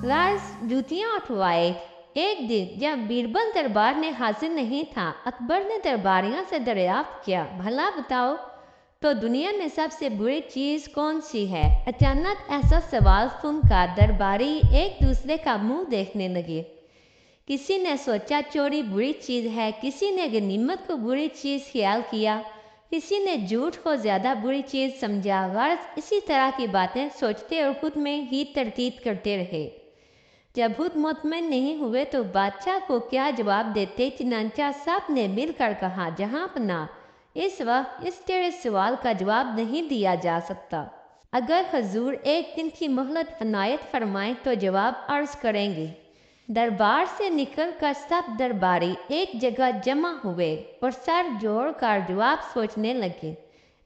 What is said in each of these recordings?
Lars जूतियां उठवाए। एक दिन जब बीरबल दरबार में हाजिर नहीं था, अकबर ने दरबारियों से दरियाफ्त किया, भला बताओ तो दुनिया में सबसे बुरी चीज कौन सी है? अचानक ऐसा सवाल सुनकर दरबारी एक दूसरे का मुंह देखने लगे। किसी ने सोचा चोरी बुरी चीज है, किसी ने गनीमत को बुरी चीज ख्याल किया, किसी ने झूठ को ज्यादा बुरी चीज समझा। गर्ज इसी तरह की बातें सोचते और खुद में ही तरतीब करते रहे। जब खुद मुतमईन नहीं हुए तो बादशाह को क्या जवाब देते? चुनांचा सब ने मिलकर कहा, जहां पना इस वक्त इस तेरे सवाल का जवाब नहीं दिया जा सकता। अगर हजूर एक दिन की मोहलत अनायत फरमाएं तो जवाब अर्ज करेंगे। दरबार से निकलकर सब दरबारी एक जगह जमा हुए और सर जोड़कर जवाब सोचने लगे।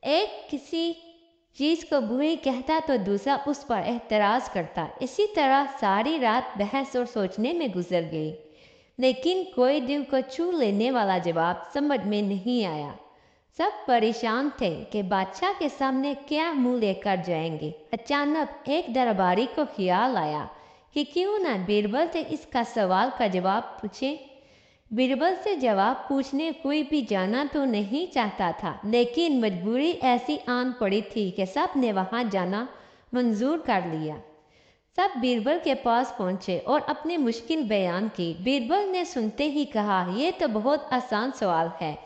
एक किसी चीज को बुरी कहता तो दूसरा उस पर एतराज करता। इसी तरह सारी रात बहस और सोचने में गुजर गई, लेकिन कोई दिल को छू लेने वाला जवाब समझ में नहीं आया। सब परेशान थे कि बादशाह के सामने क्या मुंह लेकर जाएंगे। अचानक एक दरबारी को ख्याल आया कि क्यों ना बीरबल से इसका सवाल का जवाब पूछे। बीरबल से जवाब पूछने कोई भी जाना तो नहीं चाहता था, लेकिन मजबूरी ऐसी आन पड़ी थी कि सब ने वहां जाना मंजूर कर लिया। सब बीरबल के पास पहुंचे और अपनी मुश्किल बयान की। बीरबल ने सुनते ही कहा, यह तो बहुत आसान सवाल है,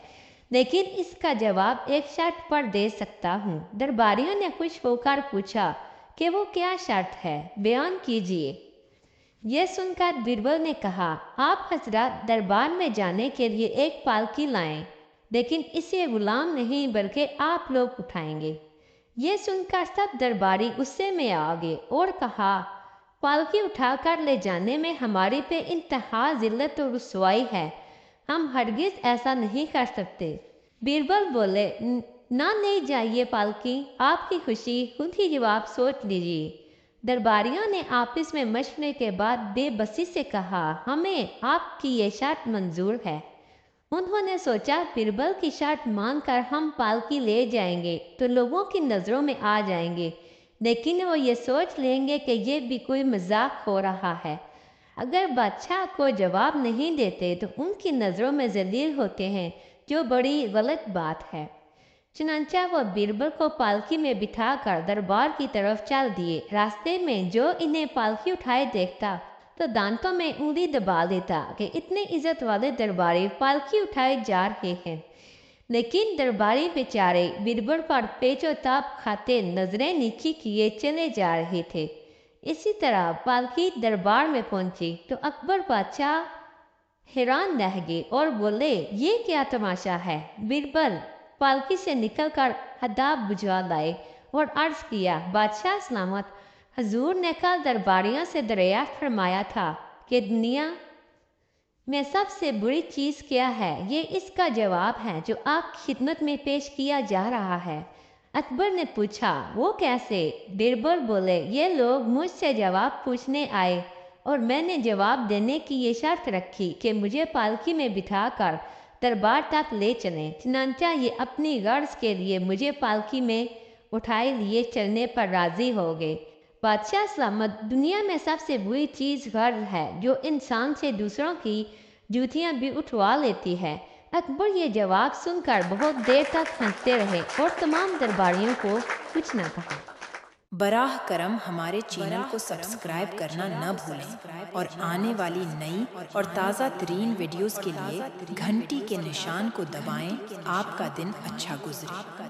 लेकिन इसका जवाब एक शर्त पर दे सकता हूँ। दरबारियों ने खुश होकर पूछा कि वो क्या शर्त है, बयान कीजिए। यह सुनकर बीरबल ने कहा, आप हजरत दरबार में जाने के लिए एक पालकी लाएं, लेकिन इसे गुलाम नहीं बल्कि आप लोग उठाएंगे। यह सुनकर सब दरबारी गुस्से में आ गए और कहा, पालकी उठाकर ले जाने में हमारी पे इंतहा जिल्लत और रुसवाई है, हम हरगिज ऐसा नहीं कर सकते। बीरबल बोले, ना ले जाइए पालकी, आपकी खुशी खुद ही जवाब सोच लीजिए। दरबारियों ने आपस में मशवरे के बाद बेबसी से कहा, हमें आपकी ये शर्त मंजूर है। उन्होंने सोचा, बीरबल की शर्त मानकर हम पालकी ले जाएंगे तो लोगों की नज़रों में आ जाएंगे, लेकिन वो ये सोच लेंगे कि ये भी कोई मजाक हो रहा है। अगर बादशाह को जवाब नहीं देते तो उनकी नज़रों में जलील होते हैं, जो बड़ी गलत बात है। चुनांचा वो बीरबल को पालकी में बिठाकर दरबार की तरफ चल दिए। रास्ते में जो इन्हें पालकी उठाए देखता तो दांतों में उंगली दबा देता कि इतने इज्जत वाले दरबारी पालकी उठाए जा रहे हैं। लेकिन दरबारी बेचारे बीरबल पर पेचोताप खाते नजरें नीची किए चले जा रहे थे। इसी तरह पालकी दरबार में पहुंची तो अकबर बादशाह हैरान रह गए और बोले, ये क्या तमाशा है? बीरबल पालकी से निकलकर हदाब बुझा लाए और अर्ज किया, बादशाह सलामत, हजूर ने कल दरबारियों से दरियाफ्त फरमाया था कि दुनिया में सबसे बुरी चीज़ क्या है। ये इसका जवाब है जो आपकी खिदमत में पेश किया जा रहा है। अकबर ने पूछा, वो कैसे? बीरबल बोले, ये लोग मुझसे जवाब पूछने आए और मैंने जवाब देने की ये शर्त रखी कि मुझे पालकी में बिठाकर दरबार तक ले चलें। चुनांचा ये अपनी गर्ज के लिए मुझे पालकी में उठाए लिए चलने पर राजी हो गए। बादशाह सलामत, दुनिया में सबसे बुरी चीज़ गर्ज है जो इंसान से दूसरों की जूतियाँ भी उठवा लेती है। अकबर ये जवाब सुनकर बहुत देर तक हंसते रहे और तमाम दरबारियों को कुछ न कहा। बराह करम हमारे चैनल को सब्सक्राइब करना न भूलें और आने वाली नई और ताज़ा तरीन वीडियोस के लिए घंटी के निशान को दबाएं। आपका दिन अच्छा गुजरे।